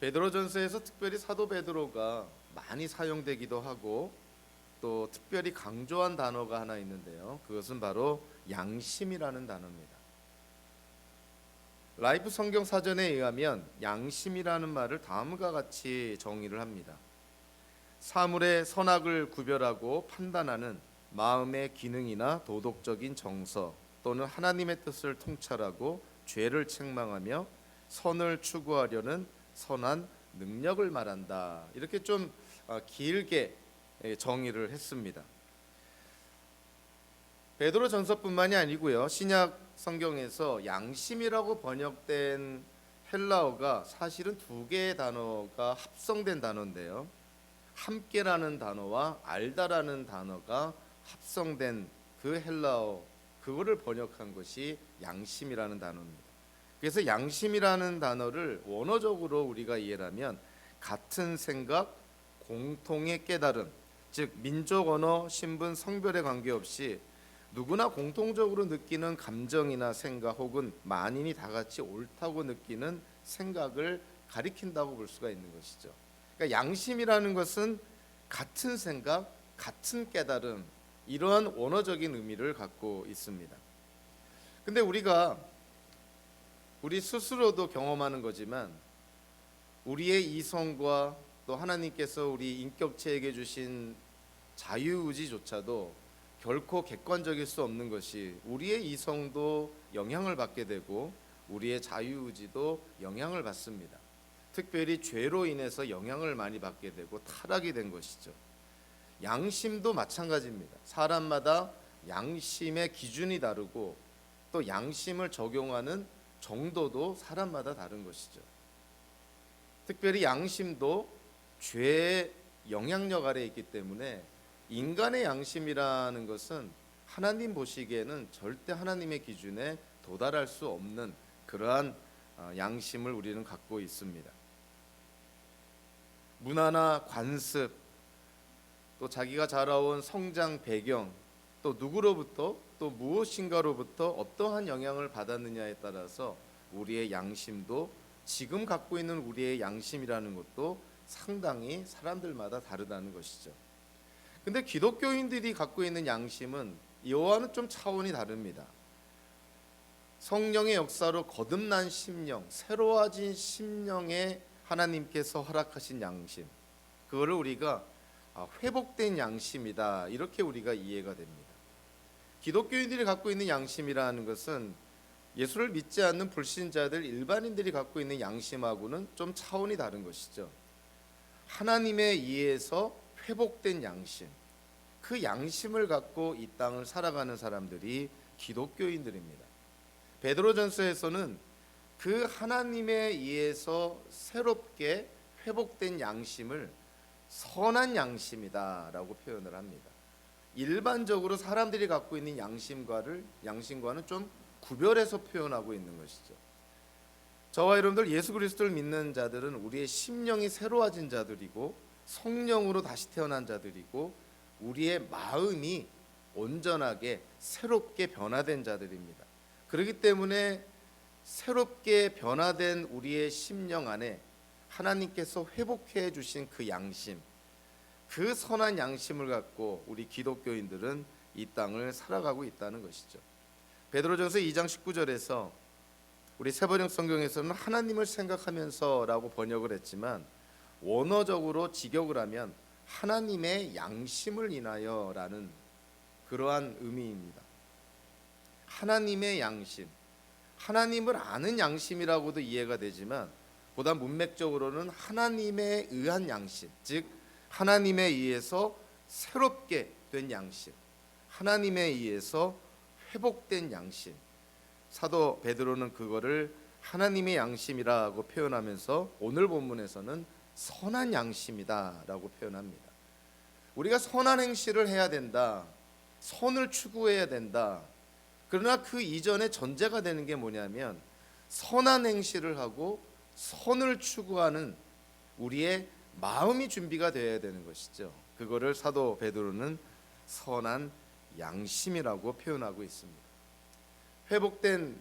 베드로전서에서 특별히 사도 베드로가 많이 사용되기도 하고 또 특별히 강조한 단어가 하나 있는데요. 그것은 바로 양심이라는 단어입니다. 라이프 성경 사전에 의하면 양심이라는 말을 다음과 같이 정의를 합니다. 사물의 선악을 구별하고 판단하는 마음의 기능이나 도덕적인 정서 또는 하나님의 뜻을 통찰하고 죄를 책망하며 선을 추구하려는 선한 능력을 말한다. 이렇게 좀 길게 정의를 했습니다. 베드로 전서뿐만이 아니고요. 신약 성경에서 양심이라고 번역된 헬라어가 사실은 두 개의 단어가 합성된 단어인데요. 함께라는 단어와 알다라는 단어가 합성된 그 헬라어, 그거를 번역한 것이 양심이라는 단어입니다. 그래서 양심이라는 단어를 원어적으로 우리가 이해하면 같은 생각, 공통의 깨달음, 즉 민족, 언어, 신분, 성별에 관계없이 누구나 공통적으로 느끼는 감정이나 생각 혹은 만인이 다 같이 옳다고 느끼는 생각을 가리킨다고 볼 수가 있는 것이죠. 그러니까 양심이라는 것은 같은 생각, 같은 깨달음, 이러한 원어적인 의미를 갖고 있습니다. 근데 우리 스스로도 경험하는 거지만 우리의 이성과 또 하나님께서 우리 인격체에게 주신 자유의지조차도 결코 객관적일 수 없는 것이 우리의 이성도 영향을 받게 되고 우리의 자유의지도 영향을 받습니다. 특별히 죄로 인해서 영향을 많이 받게 되고 타락이 된 것이죠. 양심도 마찬가지입니다. 사람마다 양심의 기준이 다르고 또 양심을 적용하는 정도도 사람마다 다른 것이죠. 특별히 양심도 죄의 영향력 아래에 있기 때문에 인간의 양심이라는 것은 하나님 보시기에는 절대 하나님의 기준에 도달할 수 없는 그러한 양심을 우리는 갖고 있습니다. 문화나 관습, 또 자기가 자라온 성장 배경, 또 누구로부터 또 무엇인가로부터 어떠한 영향을 받았느냐에 따라서 우리의 양심도 지금 갖고 있는 우리의 양심이라는 것도 상당히 사람들마다 다르다는 것이죠. 근데 기독교인들이 갖고 있는 양심은 이와는 좀 차원이 다릅니다. 성령의 역사로 거듭난 심령, 새로워진 심령에 하나님께서 허락하신 양심, 그거를 우리가 회복된 양심이다, 이렇게 우리가 이해가 됩니다. 기독교인들이 갖고 있는 양심이라는 것은 예수를 믿지 않는 불신자들, 일반인들이 갖고 있는 양심하고는 좀 차원이 다른 것이죠. 하나님에 의해서 회복된 양심, 그 양심을 갖고 이 땅을 살아가는 사람들이 기독교인들입니다. 베드로전서에서는 그 하나님에 의해서 새롭게 회복된 양심을 선한 양심이다라고 표현을 합니다. 일반적으로 사람들이 갖고 있는 양심과는 좀 구별해서 표현하고 있는 것이죠. 저와 여러분들 예수 그리스도를 믿는 자들은 우리의 심령이 새로워진 자들이고 성령으로 다시 태어난 자들이고 우리의 마음이 온전하게 새롭게 변화된 자들입니다. 그렇기 때문에 새롭게 변화된 우리의 심령 안에 하나님께서 회복해 주신 그 양심, 그 선한 양심을 갖고 우리 기독교인들은 이 땅을 살아가고 있다는 것이죠. 베드로전서 2장 19절에서 우리 새번역 성경에서는 하나님을 생각하면서라고 번역을 했지만 원어적으로 직역을 하면 하나님의 양심을 인하여라는 그러한 의미입니다. 하나님의 양심, 하나님을 아는 양심이라고도 이해가 되지만 보다 문맥적으로는 하나님에 의한 양심, 즉 하나님에 의해서 새롭게 된 양심, 하나님에 의해서 회복된 양심. 사도 베드로는 그거를 하나님의 양심이라고 표현하면서 오늘 본문에서는 선한 양심이다라고 표현합니다. 우리가 선한 행실을 해야 된다, 선을 추구해야 된다. 그러나 그 이전에 전제가 되는 게 뭐냐면 선한 행실을 하고 선을 추구하는 우리의 마음이 준비가 되어야 되는 것이죠. 그거를 사도 베드로는 선한 양심이라고 표현하고 있습니다. 회복된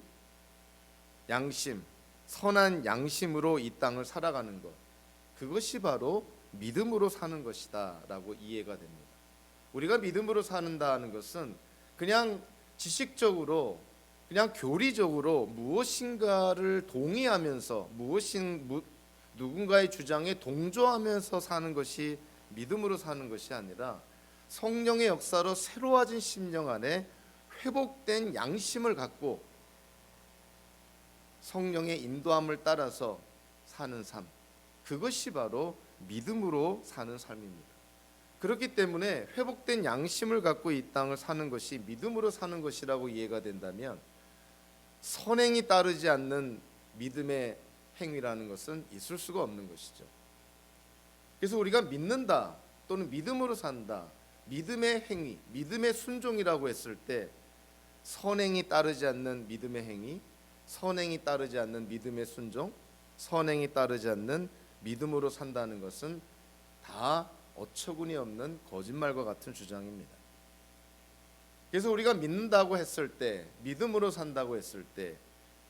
양심, 선한 양심으로 이 땅을 살아가는 것, 그것이 바로 믿음으로 사는 것이다 라고 이해가 됩니다. 우리가 믿음으로 사는다는 것은 그냥 지식적으로 그냥 교리적으로 무엇인가를 동의하면서 누군가의 주장에 동조하면서 사는 것이 믿음으로 사는 것이 아니라 성령의 역사로 새로워진 심령 안에 회복된 양심을 갖고 성령의 인도함을 따라서 사는 삶, 그것이 바로 믿음으로 사는 삶입니다. 그렇기 때문에 회복된 양심을 갖고 이 땅을 사는 것이 믿음으로 사는 것이라고 이해가 된다면 선행이 따르지 않는 믿음의 행위라는 것은 있을 수가 없는 것이죠. 그래서 우리가 믿는다 또는 믿음으로 산다, 믿음의 행위, 믿음의 순종이라고 했을 때 선행이 따르지 않는 믿음의 행위, 선행이 따르지 않는 믿음의 순종, 선행이 따르지 않는 믿음으로 산다는 것은 다 어처구니 없는 거짓말과 같은 주장입니다. 그래서 우리가 믿는다고 했을 때, 믿음으로 산다고 했을 때,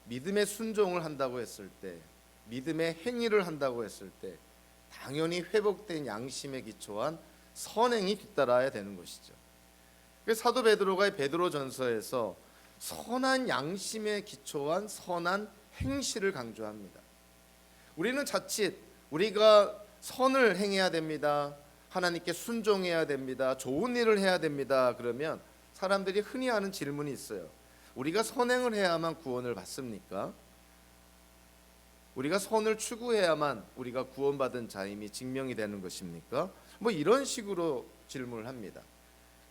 믿음의 순종을 한다고 했을 때, 믿음의 행위를 한다고 했을 때 당연히 회복된 양심에 기초한 선행이 뒤따라야 되는 것이죠. 그래서 사도 베드로가 베드로전서에서 선한 양심에 기초한 선한 행실을 강조합니다. 우리는 자칫 우리가 선을 행해야 됩니다, 하나님께 순종해야 됩니다, 좋은 일을 해야 됩니다, 그러면 사람들이 흔히 하는 질문이 있어요. 우리가 선행을 해야만 구원을 받습니까? 우리가 선을 추구해야만 우리가 구원받은 자임이 증명이 되는 것입니까? 뭐 이런 식으로 질문을 합니다.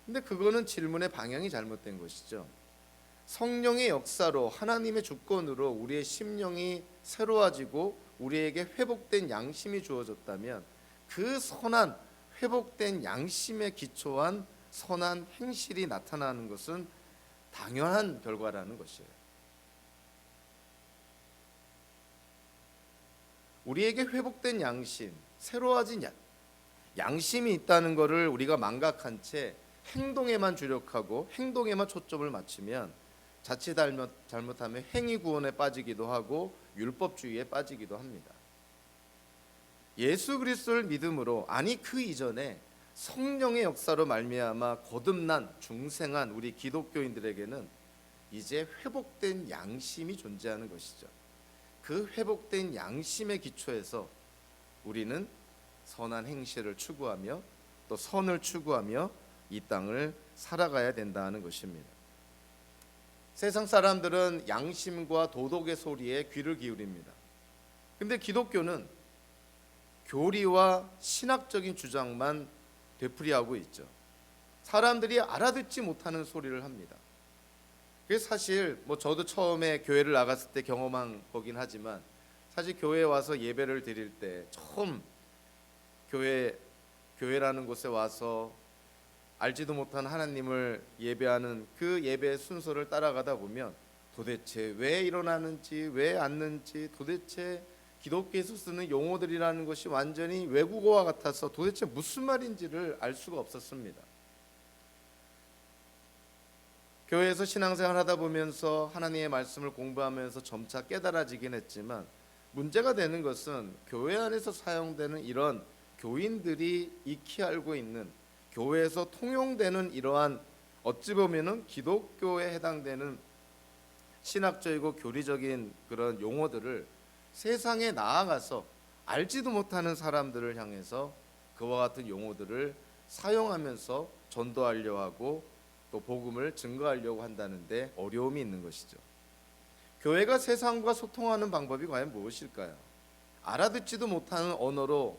근데 그거는 질문의 방향이 잘못된 것이죠. 성령의 역사로 하나님의 주권으로 우리의 심령이 새로워지고 우리에게 회복된 양심이 주어졌다면 그 선한 회복된 양심에 기초한 선한 행실이 나타나는 것은 당연한 결과라는 것이에요. 우리에게 회복된 양심, 새로워진 양심이 있다는 것을 우리가 망각한 채 행동에만 주력하고 행동에만 초점을 맞추면 자칫 잘못하면 행위 구원에 빠지기도 하고 율법주의에 빠지기도 합니다. 예수 그리스도를 믿음으로, 아니 그 이전에 성령의 역사로 말미암아 거듭난 중생한 우리 기독교인들에게는 이제 회복된 양심이 존재하는 것이죠. 그 회복된 양심의 기초에서 우리는 선한 행실을 추구하며 또 선을 추구하며 이 땅을 살아가야 된다는 것입니다. 세상 사람들은 양심과 도덕의 소리에 귀를 기울입니다. 근데 기독교는 교리와 신학적인 주장만 되풀이하고 있죠. 사람들이 알아듣지 못하는 소리를 합니다. 그래서 사실 저도 처음에 교회를 나갔을 때 경험한 거긴 하지만 사실 교회에 와서 예배를 드릴 때 처음 교회라는 곳에 와서 알지도 못한 하나님을 예배하는 그 예배 순서를 따라가다 보면 도대체 왜 일어나는지 왜 앉는지, 도대체 기독교에서 쓰는 용어들이라는 것이 완전히 외국어와 같아서 도대체 무슨 말인지를 알 수가 없었습니다. 교회에서 신앙생활 하다 보면서 하나님의 말씀을 공부하면서 점차 깨달아지긴 했지만 문제가 되는 것은 교회 안에서 사용되는 이런 교인들이 익히 알고 있는 교회에서 통용되는 이러한 어찌 보면은 기독교에 해당되는 신학적이고 교리적인 그런 용어들을 세상에 나아가서 알지도 못하는 사람들을 향해서 그와 같은 용어들을 사용하면서 전도하려 하고 또 복음을 증거하려고 한다는데 어려움이 있는 것이죠. 교회가 세상과 소통하는 방법이 과연 무엇일까요? 알아듣지도 못하는 언어로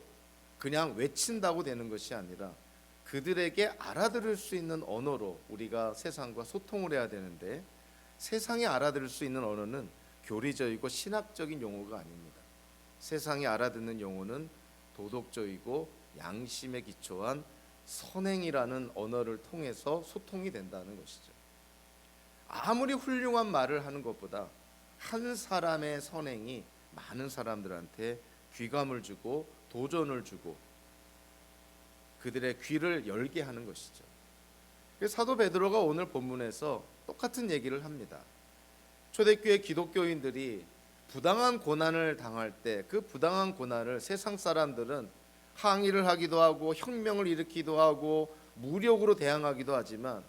그냥 외친다고 되는 것이 아니라 그들에게 알아들을 수 있는 언어로 우리가 세상과 소통을 해야 되는데, 세상이 알아들을 수 있는 언어는 교리적이고 신학적인 용어가 아닙니다. 세상이 알아듣는 용어는 도덕적이고 양심에 기초한 선행이라는 언어를 통해서 소통이 된다는 것이죠. 아무리 훌륭한 말을 하는 것보다 한 사람의 선행이 많은 사람들한테 귀감을 주고 도전을 주고 그들의 귀를 열게 하는 것이죠. 사도 베드로가 오늘 본문에서 똑같은 얘기를 합니다. 초대교회 기독교인들이 부당한 고난을 당할 때 그 부당한 고난을 세상 사람들은 항의를 하기도 하고 혁명을 일으키기도 하고 무력으로 대항하기도 하지만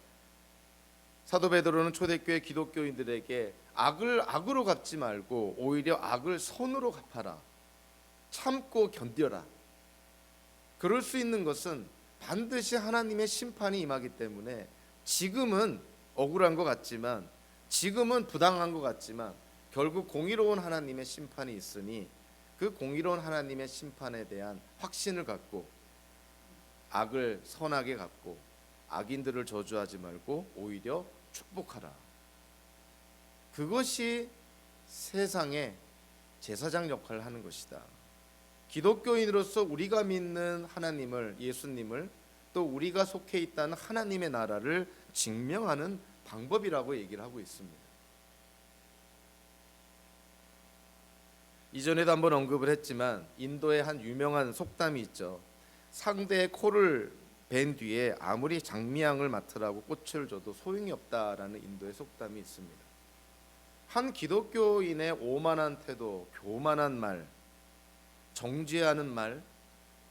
사도 베드로는 초대교회 기독교인들에게 악을 악으로 갚지 말고 오히려 악을 선으로 갚아라. 참고 견뎌라. 그럴 수 있는 것은 반드시 하나님의 심판이 임하기 때문에 지금은 억울한 것 같지만 지금은 부당한 것 같지만 결국 공의로운 하나님의 심판이 있으니 그 공의로운 하나님의 심판에 대한 확신을 갖고 악을 선하게 갚고 악인들을 저주하지 말고 오히려 축복하라. 그것이 세상의 제사장 역할을 하는 것이다. 기독교인으로서 우리가 믿는 하나님을, 예수님을, 또 우리가 속해 있다는 하나님의 나라를 증명하는 방법이라고 얘기를 하고 있습니다. 이전에도 한번 언급을 했지만 인도의 한 유명한 속담이 있죠. 상대의 코를 벤 뒤에 아무리 장미향을 맡으라고 꽃을 줘도 소용이 없다라는 인도의 속담이 있습니다. 한 기독교인의 오만한 태도, 교만한 말, 정죄하는 말,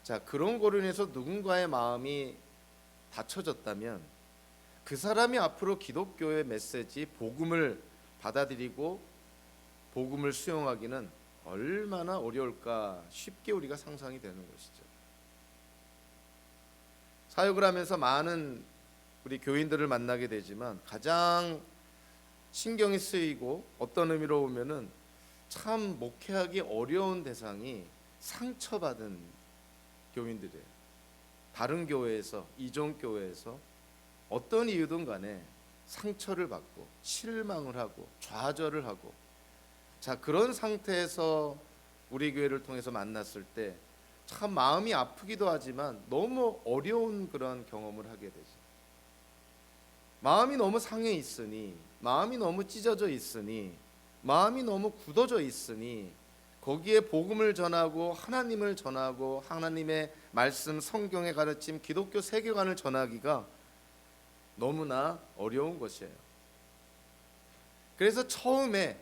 자 그런 거로 인해서 누군가의 마음이 닫혀졌다면 그 사람이 앞으로 기독교의 메시지, 복음을 받아들이고 복음을 수용하기는 얼마나 어려울까 쉽게 우리가 상상이 되는 것이죠. 사역을 하면서 많은 우리 교인들을 만나게 되지만 가장 신경이 쓰이고 어떤 의미로 보면은 참 목회하기 어려운 대상이 상처받은 교인들이에요. 다른 교회에서, 이종 교회에서 어떤 이유든 간에 상처를 받고 실망을 하고 좌절을 하고, 자 그런 상태에서 우리 교회를 통해서 만났을 때 참 마음이 아프기도 하지만 너무 어려운 그런 경험을 하게 되죠. 마음이 너무 상해 있으니, 마음이 너무 찢어져 있으니, 마음이 너무 굳어져 있으니 거기에 복음을 전하고 하나님을 전하고 하나님의 말씀, 성경의 가르침, 기독교 세계관을 전하기가 너무나 어려운 것이에요. 그래서 처음에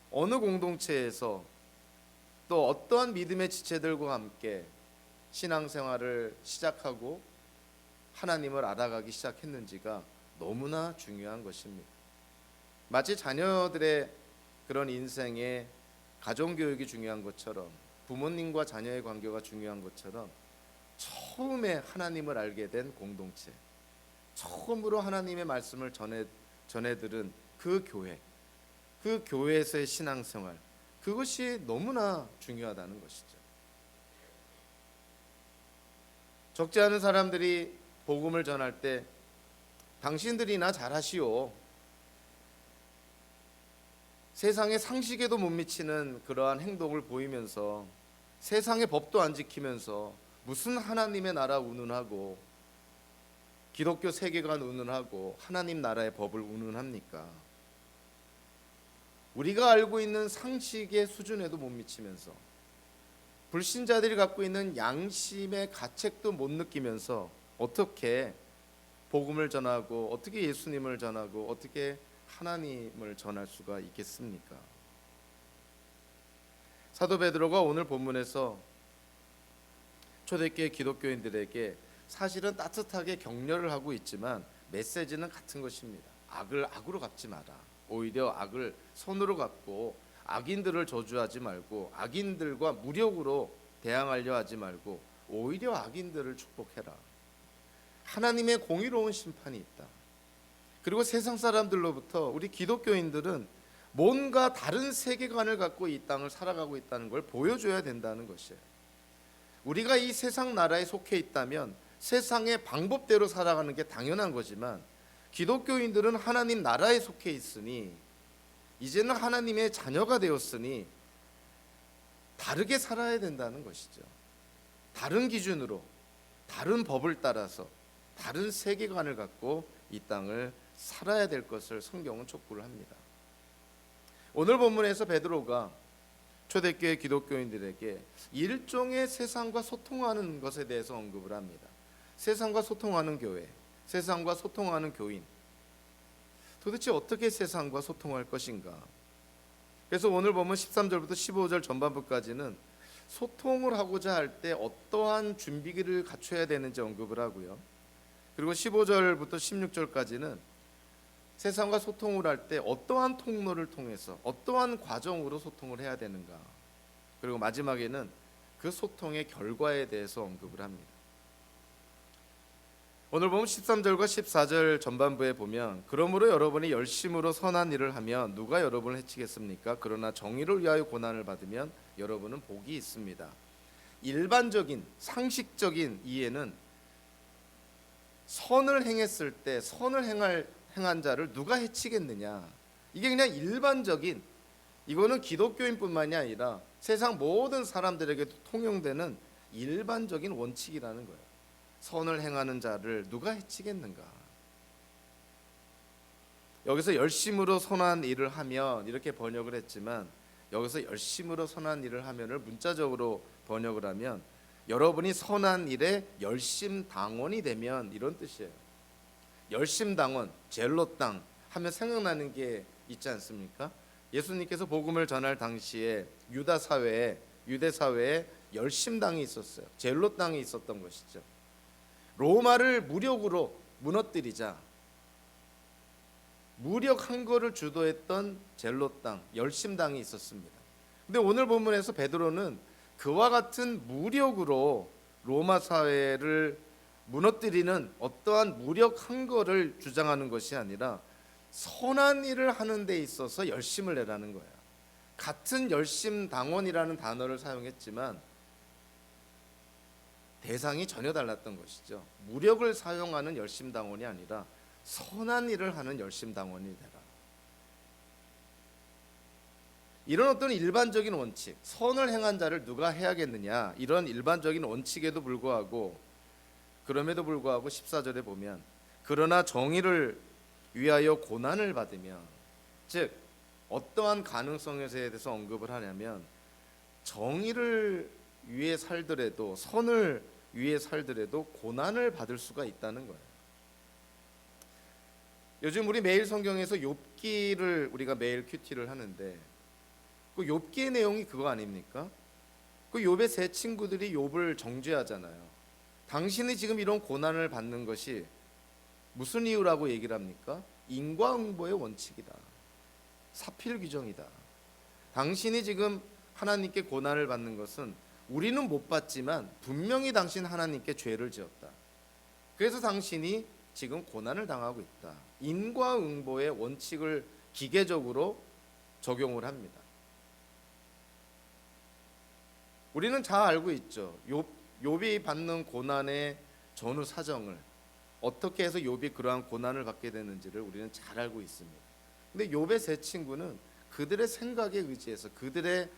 어느 공동체에서 또 어떠한 믿음의 지체들과 함께 신앙생활을 시작하고 하나님을 알아가기 시작했는지가 너무나 중요한 것입니다. 마치 자녀들의 그런 인생에 가정교육이 중요한 것처럼, 부모님과 자녀의 관계가 중요한 것처럼 처음에 하나님을 알게 된 공동체, 처음으로 하나님의 말씀을 전해 들은 그 교회, 그 교회에서의 신앙생활, 그것이 너무나 중요하다는 것이죠. 적지 않은 사람들이 복음을 전할 때 당신들이나 잘하시오, 세상의 상식에도 못 미치는 그러한 행동을 보이면서 세상의 법도 안 지키면서 무슨 하나님의 나라 운운하고 기독교 세계관 운운하고 하나님 나라의 법을 운운합니까? 우리가 알고 있는 상식의 수준에도 못 미치면서 불신자들이 갖고 있는 양심의 가책도 못 느끼면서 어떻게 복음을 전하고 어떻게 예수님을 전하고 어떻게 하나님을 전할 수가 있겠습니까? 사도 베드로가 오늘 본문에서 초대교회 기독교인들에게 사실은 따뜻하게 격려를 하고 있지만 메시지는 같은 것입니다. 악을 악으로 갚지 마라. 오히려 악을 선으로 갚고 악인들을 저주하지 말고 악인들과 무력으로 대항하려 하지 말고 오히려 악인들을 축복해라. 하나님의 공의로운 심판이 있다. 그리고 세상 사람들로부터 우리 기독교인들은 뭔가 다른 세계관을 갖고 이 땅을 살아가고 있다는 걸 보여줘야 된다는 것이에요. 우리가 이 세상 나라에 속해 있다면 세상의 방법대로 살아가는 게 당연한 거지만 기독교인들은 하나님 나라에 속해 있으니 이제는 하나님의 자녀가 되었으니 다르게 살아야 된다는 것이죠. 다른 기준으로, 다른 법을 따라서, 다른 세계관을 갖고 이 땅을 살아야 될 것을 성경은 촉구를 합니다. 오늘 본문에서 베드로가 초대교회 기독교인들에게 일종의 세상과 소통하는 것에 대해서 언급을 합니다. 세상과 소통하는 교회, 세상과 소통하는 교인, 도대체 어떻게 세상과 소통할 것인가? 그래서 오늘 보면 13절부터 15절 전반부까지는 소통을 하고자 할 때 어떠한 준비를 갖춰야 되는지 언급을 하고요. 그리고 15절부터 16절까지는 세상과 소통을 할 때 어떠한 통로를 통해서 어떠한 과정으로 소통을 해야 되는가. 그리고 마지막에는 그 소통의 결과에 대해서 언급을 합니다. 오늘 보면 13절과 14절 전반부에 보면 그러므로 여러분이 열심으로 선한 일을 하면 누가 여러분을 해치겠습니까? 그러나 정의를 위하여 고난을 받으면 여러분은 복이 있습니다. 일반적인 상식적인 이해는 선을 행했을 때 선을 행한 자를 누가 해치겠느냐. 이게 그냥 일반적인, 이거는 기독교인뿐만이 아니라 세상 모든 사람들에게도 통용되는 일반적인 원칙이라는 거예요. 선을 행하는 자를 누가 해치겠는가. 여기서 열심으로 선한 일을 하면 이렇게 번역을 했지만 여기서 열심으로 선한 일을 하면을 문자적으로 번역을 하면 여러분이 선한 일에 열심당원이 되면 이런 뜻이에요. 열심당원, 젤롯당 하면 생각나는 게 있지 않습니까? 예수님께서 복음을 전할 당시에 유대 사회에 열심당이 있었어요. 젤롯당이 있었던 것이죠. 로마를 무력으로 무너뜨리자 무력 항거를 주도했던 젤롯당, 열심당이 있었습니다. 근데 오늘 본문에서 베드로는 그와 같은 무력으로 로마 사회를 무너뜨리는 어떠한 무력 항거를 주장하는 것이 아니라 선한 일을 하는 데 있어서 열심을 내라는 거예요. 같은 열심당원이라는 단어를 사용했지만 대상이 전혀 달랐던 것이죠. 무력을 사용하는 열심당원이 아니라 선한 일을 하는 열심당원이 되라. 이런 어떤 일반적인 원칙, 선을 행한 자를 누가 해야겠느냐, 이런 일반적인 원칙에도 불구하고 그럼에도 불구하고 14절에 보면 그러나 정의를 위하여 고난을 받으면, 즉 어떠한 가능성에 대해서 언급을 하냐면 정의를 위해 살더라도, 선을 위해 살더라도 고난을 받을 수가 있다는 거예요. 요즘 우리 매일 성경에서 욥기를 우리가 매일 큐티를 하는데 그 욥기의 내용이 그거 아닙니까? 그 욥의 세 친구들이 욥을 정죄하잖아요. 당신이 지금 이런 고난을 받는 것이 무슨 이유라고 얘기를 합니까? 인과응보의 원칙이다. 사필 규정이다. 당신이 지금 하나님께 고난을 받는 것은 우리는 못 받지만 분명히 당신 하나님께 죄를 지었다. 그래서 당신이 지금 고난을 당하고 있다. 인과응보의 원칙을 기계적으로 적용을 합니다. 우리는 잘 알고 있죠. 욥이 받는 고난의 전후 사정을, 어떻게 해서 욥이 그러한 고난을 받게 되는지를 우리는 잘 알고 있습니다. 근데 욥의 세 친구는 그들의 생각에 의지해서, 그들의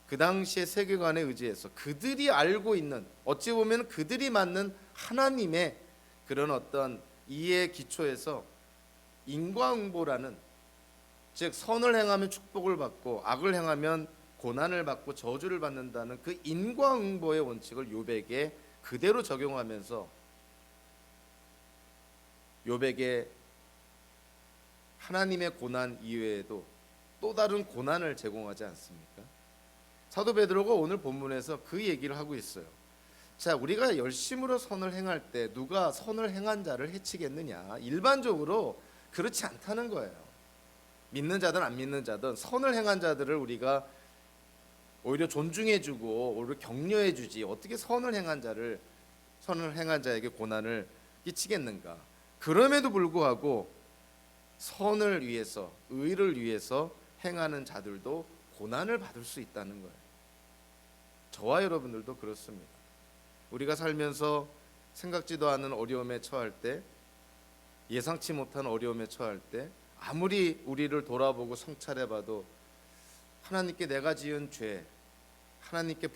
그 당시의 세계관에 의지해서, 그들이 알고 있는, 어찌 보면 그들이 맞는 하나님의 그런 어떤 이해의 기초에서 인과응보라는, 즉 선을 행하면 축복을 받고 악을 행하면 고난을 받고 저주를 받는다는 그 인과응보의 원칙을 욥에게 그대로 적용하면서 욥에게 하나님의 고난 이외에도 또 다른 고난을 제공하지 않습니까? 사도 베드로가 오늘 본문에서 그 얘기를 하고 있어요. 자, 우리가 열심으로 선을 행할 때 누가 선을 행한 자를 해치겠느냐? 일반적으로 그렇지 않다는 거예요. 믿는 자든 안 믿는 자든 선을 행한 자들을 우리가 오히려 존중해주고 오히려 격려해주지, 어떻게 선을 행한 자에게 고난을 끼치겠는가? 그럼에도 불구하고 선을 위해서, 의를 위해서 행하는 자들도 고난을 받을 수 있다는 거예요. 저와 여러분들도 그렇습니다. 우리가 살면서 생각지도 않은 어려움에 처할 때, 예상치 못한 어려움에 처할 때 아무리 우리를 돌아보고 성찰해봐도 하나님께 내가 지은 죄, 하나님께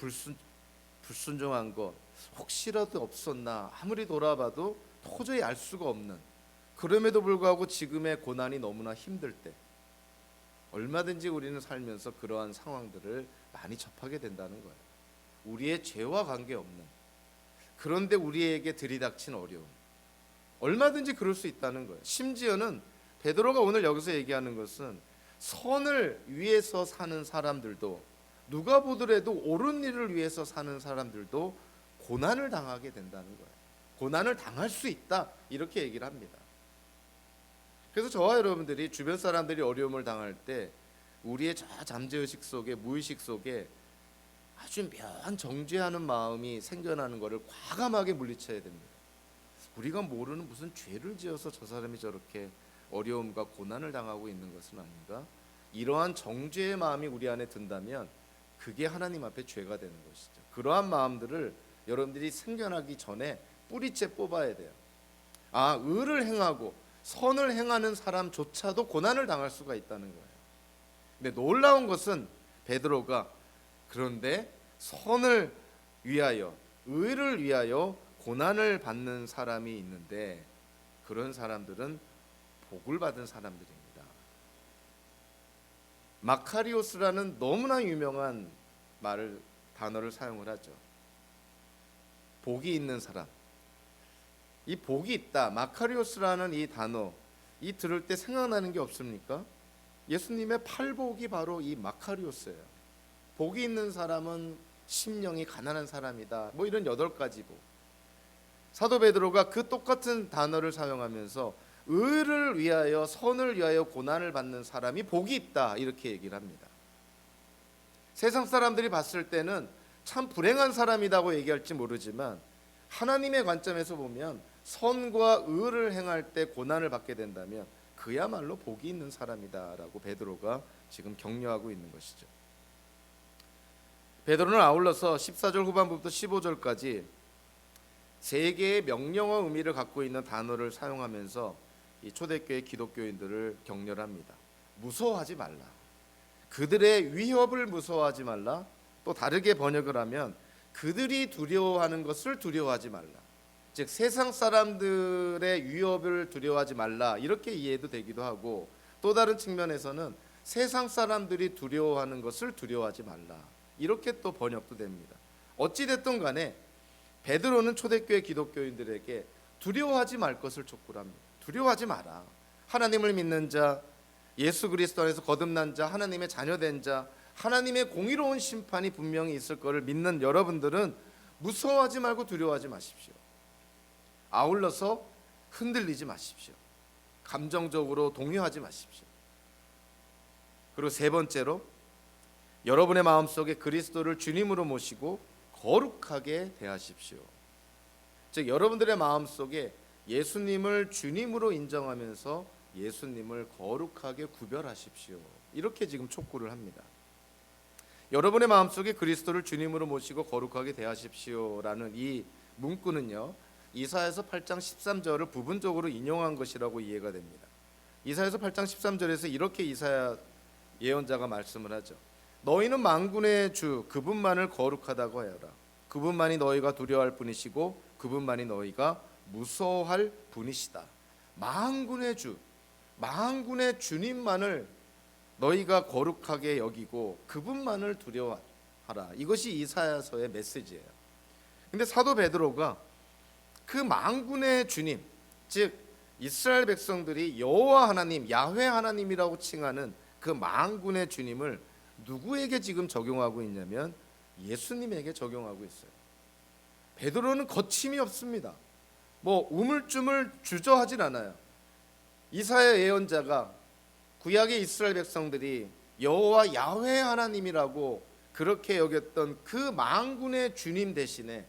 불순종한 것 혹시라도 없었나 아무리 돌아봐도 도저히 알 수가 없는, 그럼에도 불구하고 지금의 고난이 너무나 힘들 때 얼마든지 우리는 살면서 그러한 상황들을 많이 접하게 된다는 거예요. 우리의 죄와 관계없는, 그런데 우리에게 들이닥친 어려움, 얼마든지 그럴 수 있다는 거예요. 심지어는 베드로가 오늘 여기서 얘기하는 것은 선을 위해서 사는 사람들도, 누가 보더라도 옳은 일을 위해서 사는 사람들도 고난을 당하게 된다는 거예요. 고난을 당할 수 있다, 이렇게 얘기를 합니다. 그래서 저와 여러분들이 주변 사람들이 어려움을 당할 때 우리의 저 잠재의식 속에, 무의식 속에 아주 묘한 정죄하는 마음이 생겨나는 것을 과감하게 물리쳐야 됩니다. 우리가 모르는 무슨 죄를 지어서 저 사람이 저렇게 어려움과 고난을 당하고 있는 것은 아닌가? 이러한 정죄의 마음이 우리 안에 든다면 그게 하나님 앞에 죄가 되는 것이죠. 그러한 마음들을 여러분들이 생겨나기 전에 뿌리째 뽑아야 돼요. 아, 의를 행하고 선을 행하는 사람조차도 고난을 당할 수가 있다는 거예요. 근데 놀라운 것은 베드로가 그런데 선을 위하여, 의를 위하여 고난을 받는 사람이 있는데 그런 사람들은 복을 받은 사람들입니다. 마카리오스라는 너무나 유명한 단어를 사용을 하죠. 복이 있는 사람. 이 복이 있다, 마카리오스라는 이 단어, 이 들을 때 생각나는 게 없습니까? 예수님의 팔복이 바로 이 마카리오스예요. 복이 있는 사람은 심령이 가난한 사람이다, 뭐 이런 8가지 복. 사도 베드로가 그 똑같은 단어를 사용하면서 의를 위하여, 선을 위하여 고난을 받는 사람이 복이 있다, 이렇게 얘기를 합니다. 세상 사람들이 봤을 때는 참 불행한 사람이라고 얘기할지 모르지만 하나님의 관점에서 보면 선과 의를 행할 때 고난을 받게 된다면 그야말로 복이 있는 사람이다라고 베드로가 지금 격려하고 있는 것이죠. 베드로는 아울러서 14절 후반부부터 15절까지 세 개의 명령어 의미를 갖고 있는 단어를 사용하면서 이 초대교회 기독교인들을 격려합니다. 무서워하지 말라. 그들의 위협을 무서워하지 말라. 또 다르게 번역을 하면 그들이 두려워하는 것을 두려워하지 말라. 즉 세상 사람들의 위협을 두려워하지 말라, 이렇게 이해도 되기도 하고, 또 다른 측면에서는 세상 사람들이 두려워하는 것을 두려워하지 말라, 이렇게 또 번역도 됩니다. 어찌됐든 간에 베드로는 초대교회 기독교인들에게 두려워하지 말 것을 촉구를 합니다. 두려워하지 마라. 하나님을 믿는 자, 예수 그리스도 안에서 거듭난 자, 하나님의 자녀된 자, 하나님의 공의로운 심판이 분명히 있을 것을 믿는 여러분들은 무서워하지 말고 두려워하지 마십시오. 아울러서 흔들리지 마십시오. 감정적으로 동요하지 마십시오. 그리고 세 번째로, 여러분의 마음속에 그리스도를 주님으로 모시고 거룩하게 대하십시오. 즉 여러분들의 마음속에 예수님을 주님으로 인정하면서 예수님을 거룩하게 구별하십시오, 이렇게 지금 촉구를 합니다. 여러분의 마음속에 그리스도를 주님으로 모시고 거룩하게 대하십시오라는 이 문구는요, 이사야서 8장 13절을 부분적으로 인용한 것이라고 이해가 됩니다. 이사야서 8장 13절에서 이렇게 이사야 예언자가 말씀을 하죠. 너희는 만군의 주 그분만을 거룩하다고 하여라. 그분만이 너희가 두려워할 분이시고 그분만이 너희가 무서워할 분이시다. 만군의 주, 만군의 주님만을 너희가 거룩하게 여기고 그분만을 두려워하라. 이것이 이사야서의 메시지예요. 근데 사도 베드로가 그 만군의 주님, 즉 이스라엘 백성들이 여호와 하나님, 야훼 하나님이라고 칭하는 그 만군의 주님을 누구에게 지금 적용하고 있냐면 예수님에게 적용하고 있어요. 베드로는 거침이 없습니다. 뭐 우물쭈물 주저하진 않아요. 이사야 예언자가 구약의 이스라엘 백성들이 여호와 야훼 하나님이라고 그렇게 여겼던 그 만군의 주님 대신에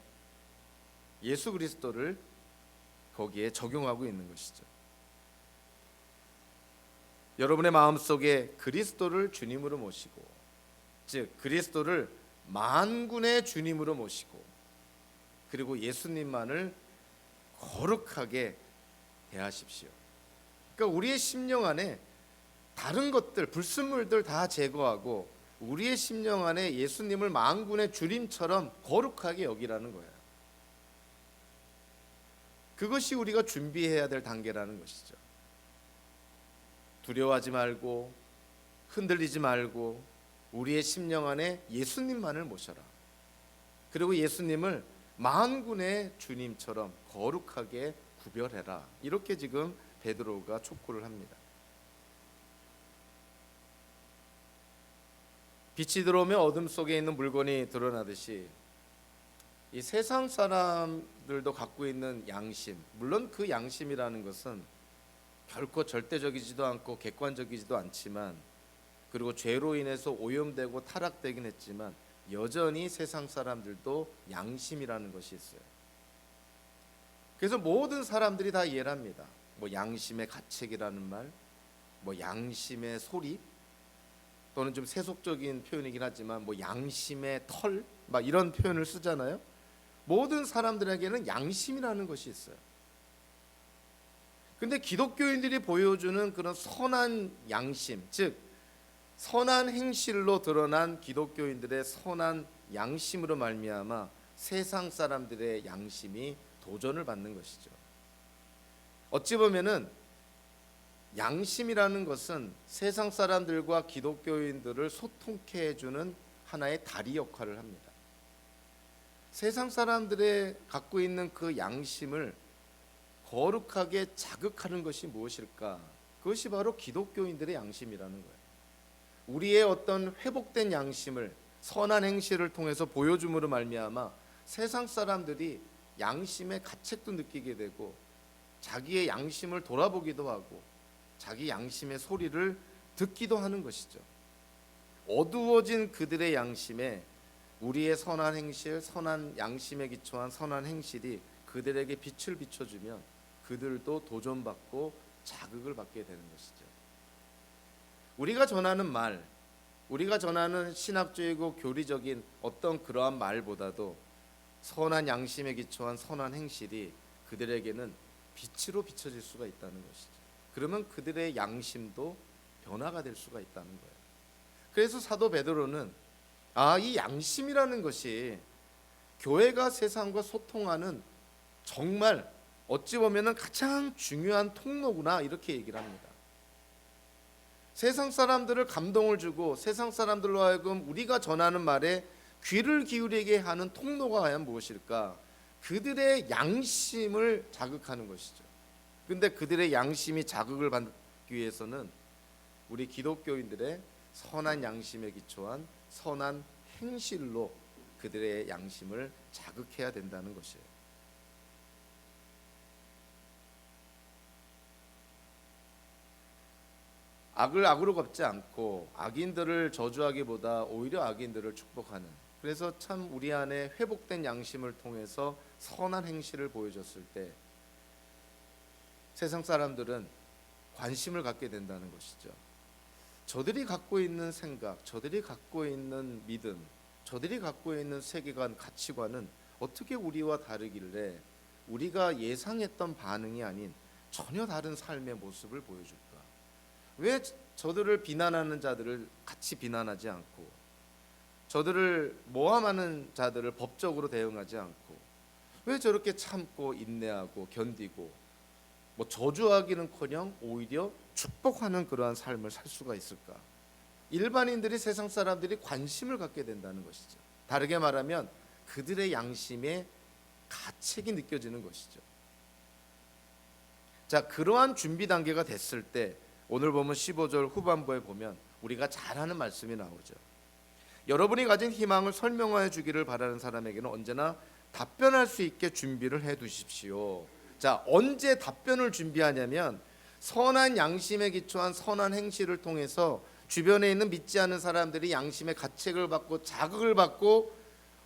예수 그리스도를 거기에 적용하고 있는 것이죠. 여러분의 마음속에 그리스도를 주님으로 모시고, 즉 그리스도를 만군의 주님으로 모시고, 그리고 예수님만을 거룩하게 대하십시오. 그러니까 우리의 심령 안에 다른 것들, 불순물들 다 제거하고 우리의 심령 안에 예수님을 만군의 주님처럼 거룩하게 여기라는 거예요. 그것이 우리가 준비해야 될 단계라는 것이죠. 두려워하지 말고 흔들리지 말고 우리의 심령 안에 예수님만을 모셔라. 그리고 예수님을 만군의 주님처럼 거룩하게 구별해라. 이렇게 지금 베드로가 촉구를 합니다. 빛이 들어오면 어둠 속에 있는 물건이 드러나듯이 이 세상 사람들도 갖고 있는 양심, 물론 그 양심이라는 것은 결코 절대적이지도 않고 객관적이지도 않지만, 그리고 죄로 인해서 오염되고 타락되긴 했지만 여전히 세상 사람들도 양심이라는 것이 있어요. 그래서 모든 사람들이 다 이해를 합니다. 뭐 양심의 가책이라는 말, 뭐 양심의 소리, 또는 좀 세속적인 표현이긴 하지만 뭐 양심의 털, 막 이런 표현을 쓰잖아요. 모든 사람들에게는 양심이라는 것이 있어요. 근데 기독교인들이 보여주는 그런 선한 양심, 즉 선한 행실로 드러난 기독교인들의 선한 양심으로 말미암아 세상 사람들의 양심이 도전을 받는 것이죠. 어찌 보면은 양심이라는 것은 세상 사람들과 기독교인들을 소통케 해주는 하나의 다리 역할을 합니다. 세상 사람들의 갖고 있는 그 양심을 거룩하게 자극하는 것이 무엇일까? 그것이 바로 기독교인들의 양심이라는 거예요. 우리의 어떤 회복된 양심을 선한 행실을 통해서 보여줌으로 말미암아 세상 사람들이 양심의 가책도 느끼게 되고 자기의 양심을 돌아보기도 하고 자기 양심의 소리를 듣기도 하는 것이죠. 어두워진 그들의 양심에 우리의 선한 행실, 선한 양심에 기초한 선한 행실이 그들에게 빛을 비춰주면 그들도 도전받고 자극을 받게 되는 것이죠. 우리가 전하는 말, 우리가 전하는 신학적이고 교리적인 어떤 그러한 말보다도 선한 양심에 기초한 선한 행실이 그들에게는 빛으로 비춰질 수가 있다는 것이죠. 그러면 그들의 양심도 변화가 될 수가 있다는 거예요. 그래서 사도 베드로는 이 양심이라는 것이 교회가 세상과 소통하는 정말 어찌 보면 가장 중요한 통로구나, 이렇게 얘기를 합니다. 세상 사람들을 감동을 주고 세상 사람들로 하여금 우리가 전하는 말에 귀를 기울이게 하는 통로가 과연 무엇일까? 그들의 양심을 자극하는 것이죠. 근데 그들의 양심이 자극을 받기 위해서는 우리 기독교인들의 선한 양심에 기초한 선한 행실로 그들의 양심을 자극해야 된다는 것이에요. 악을 악으로 갚지 않고 악인들을 저주하기보다 오히려 악인들을 축복하는, 그래서 참 우리 안에 회복된 양심을 통해서 선한 행실을 보여줬을 때 세상 사람들은 관심을 갖게 된다는 것이죠. 저들이 갖고 있는 생각, 저들이 갖고 있는 믿음, 저들이 갖고 있는 세계관, 가치관은 어떻게 우리와 다르길래 우리가 예상했던 반응이 아닌 전혀 다른 삶의 모습을 보여줄까? 왜 저들을 비난하는 자들을 같이 비난하지 않고, 저들을 모함하는 자들을 법적으로 대응하지 않고, 왜 저렇게 참고 인내하고 견디고 뭐 저주하기는커녕 오히려 축복하는 그러한 삶을 살 수가 있을까? 일반인들이, 세상 사람들이 관심을 갖게 된다는 것이죠. 다르게 말하면 그들의 양심에 가책이 느껴지는 것이죠. 자, 그러한 준비 단계가 됐을 때 오늘 보면 15절 후반부에 보면 우리가 잘 아는 말씀이 나오죠. 여러분이 가진 희망을 설명하여 주기를 바라는 사람에게는 언제나 답변할 수 있게 준비를 해 두십시오. 자, 언제 답변을 준비하냐면 선한 양심에 기초한 선한 행실을 통해서 주변에 있는 믿지 않는 사람들이 양심의 가책을 받고 자극을 받고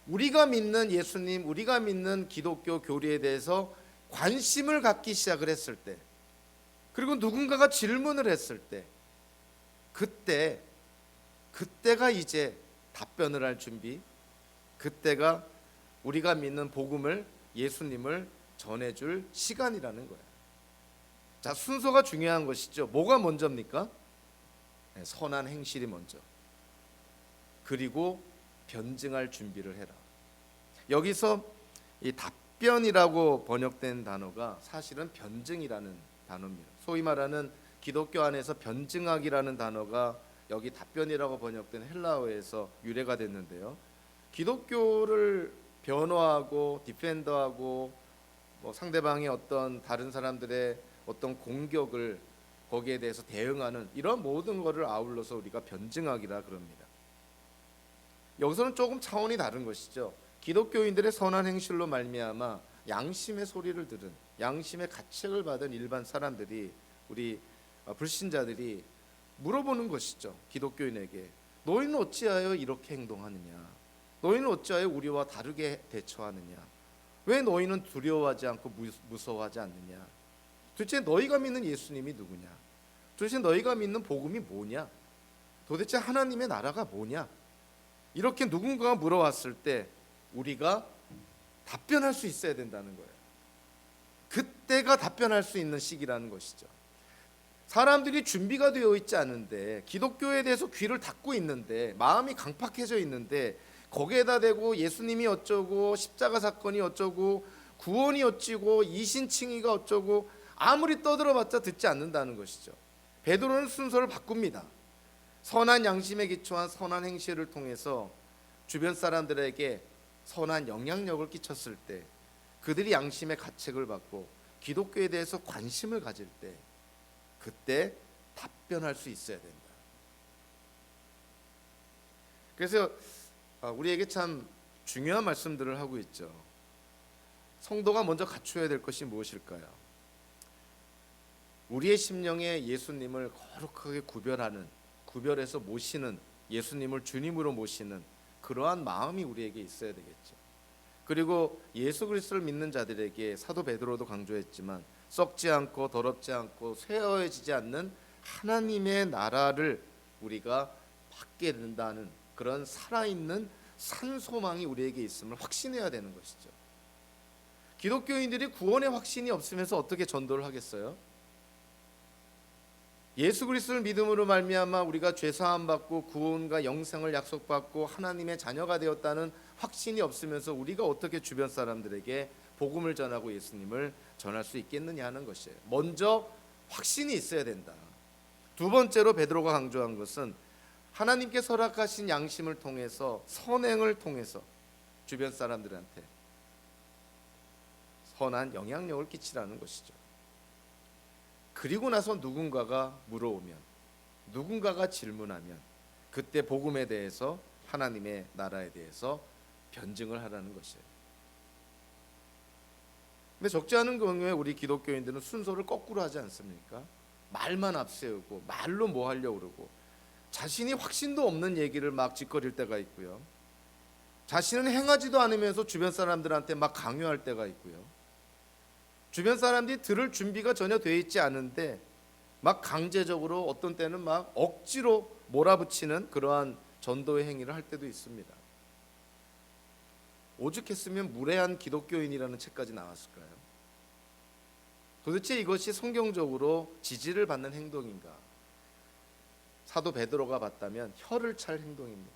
우리가 믿는 예수님, 우리가 믿는 기독교 교리에 대해서 관심을 갖기 시작을 했을 때, 그리고 누군가가 질문을 했을 때, 그때가 이제 답변을 할 준비, 그때가 우리가 믿는 복음을, 예수님을 전해줄 시간이라는 거예요. 자, 순서가 중요한 것이죠. 뭐가 먼저입니까? 선한 행실이 먼저. 그리고 변증할 준비를 해라. 여기서 이 답변이라고 번역된 단어가 사실은 변증이라는 단어입니다. 소위 말하는 기독교 안에서 변증학이라는 단어가 여기 답변이라고 번역된 헬라어에서 유래가 됐는데요. 기독교를 변호하고 디펜더하고 뭐 상대방의 어떤 다른 사람들의 어떤 공격을 거기에 대해서 대응하는 이런 모든 것을 아울러서 우리가 변증학이라 그럽니다. 여기서는 조금 차원이 다른 것이죠. 기독교인들의 선한 행실로 말미암아 양심의 소리를 들은, 양심의 가책을 받은 일반 사람들이, 우리 불신자들이 물어보는 것이죠. 기독교인에게 너희는 어찌하여 이렇게 행동하느냐? 너희는 어찌하여 우리와 다르게 대처하느냐? 왜 너희는 두려워하지 않고 무서워하지 않느냐? 도대체 너희가 믿는 예수님이 누구냐? 도대체 너희가 믿는 복음이 뭐냐? 도대체 하나님의 나라가 뭐냐? 이렇게 누군가가 물어왔을 때 우리가 답변할 수 있어야 된다는 거예요. 그때가 답변할 수 있는 시기라는 것이죠. 사람들이 준비가 되어 있지 않은데, 기독교에 대해서 귀를 닫고 있는데, 마음이 강팍해져 있는데, 거기에다 대고 예수님이 어쩌고 십자가 사건이 어쩌고 구원이 어찌고 이신칭의가 어쩌고 아무리 떠들어봤자 듣지 않는다는 것이죠. 베드로는 순서를 바꿉니다. 선한 양심에 기초한 선한 행실을 통해서 주변 사람들에게 선한 영향력을 끼쳤을 때, 그들이 양심의 가책을 받고 기독교에 대해서 관심을 가질 때, 그때 답변할 수 있어야 된다. 그래서 우리에게 참 중요한 말씀들을 하고 있죠. 성도가 먼저 갖춰야 될 것이 무엇일까요? 우리의 심령에 예수님을 거룩하게 구별해서 모시는, 예수님을 주님으로 모시는 그러한 마음이 우리에게 있어야 되겠죠. 그리고 예수 그리스도를 믿는 자들에게 사도 베드로도 강조했지만, 썩지 않고 더럽지 않고 쇠어지지 않는 하나님의 나라를 우리가 받게 된다는 그런 살아있는 산소망이 우리에게 있음을 확신해야 되는 것이죠. 기독교인들이 구원의 확신이 없으면서 어떻게 전도를 하겠어요? 예수 그리스도를 믿음으로 말미암아 우리가 죄 사함 받고 구원과 영생을 약속받고 하나님의 자녀가 되었다는 확신이 없으면서 우리가 어떻게 주변 사람들에게 복음을 전하고 예수님을 전할 수 있겠느냐 하는 것이에요. 먼저 확신이 있어야 된다. 두 번째로 베드로가 강조한 것은 하나님께 허락하신 양심을 통해서, 선행을 통해서 주변 사람들한테 선한 영향력을 끼치라는 것이죠. 그리고 나서 누군가가 물어오면, 누군가가 질문하면 그때 복음에 대해서, 하나님의 나라에 대해서 변증을 하라는 것이에요. 근데 적지 않은 경우에 우리 기독교인들은 순서를 거꾸로 하지 않습니까? 말만 앞세우고 말로 뭐 하려고 그러고 자신이 확신도 없는 얘기를 막 짓거릴 때가 있고요. 자신은 행하지도 않으면서 주변 사람들한테 막 강요할 때가 있고요. 주변 사람들이 들을 준비가 전혀 돼 있지 않은데 막 강제적으로, 어떤 때는 막 억지로 몰아붙이는 그러한 전도의 행위를 할 때도 있습니다. 오죽했으면 무례한 기독교인이라는 책까지 나왔을까요? 도대체 이것이 성경적으로 지지를 받는 행동인가? 사도 베드로가 봤다면 혀를 찰 행동입니다.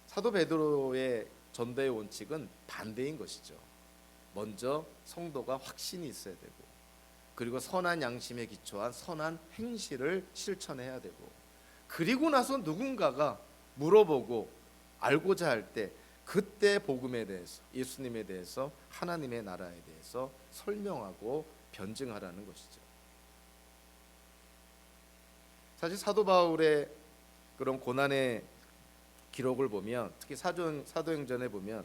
사도 베드로의 전도의 원칙은 반대인 것이죠. 먼저 성도가 확신이 있어야 되고, 그리고 선한 양심에 기초한 선한 행실을 실천해야 되고, 그리고 나서 누군가가 물어보고 알고자 할 때 그때 복음에 대해서, 예수님에 대해서, 하나님의 나라에 대해서 설명하고 변증하라는 것이죠. 사실 사도 바울의 그런 고난의 기록을 보면, 특히 사도행전에 보면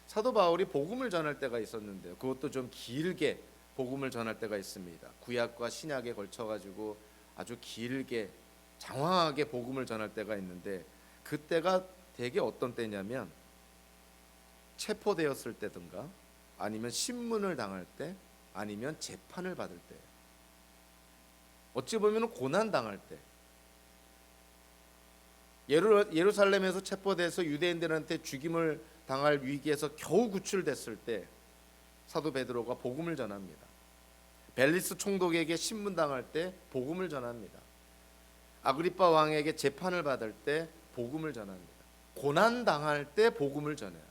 사도 바울이 복음을 전할 때가 있었는데요. 그것도 좀 길게 복음을 전할 때가 있습니다. 구약과 신약에 걸쳐가지고 아주 길게 장황하게 복음을 전할 때가 있는데, 그때가 되게 어떤 때냐면 체포되었을 때든가, 아니면 신문을 당할 때, 아니면 재판을 받을 때, 어찌 보면 고난 당할 때, 예루살렘에서 체포돼서 유대인들한테 죽임을 당할 위기에서 겨우 구출됐을 때 사도 베드로가 복음을 전합니다. 벨리스 총독에게 신문 당할 때 복음을 전합니다. 아그리빠 왕에게 재판을 받을 때 복음을 전합니다. 고난 당할 때 복음을 전해요.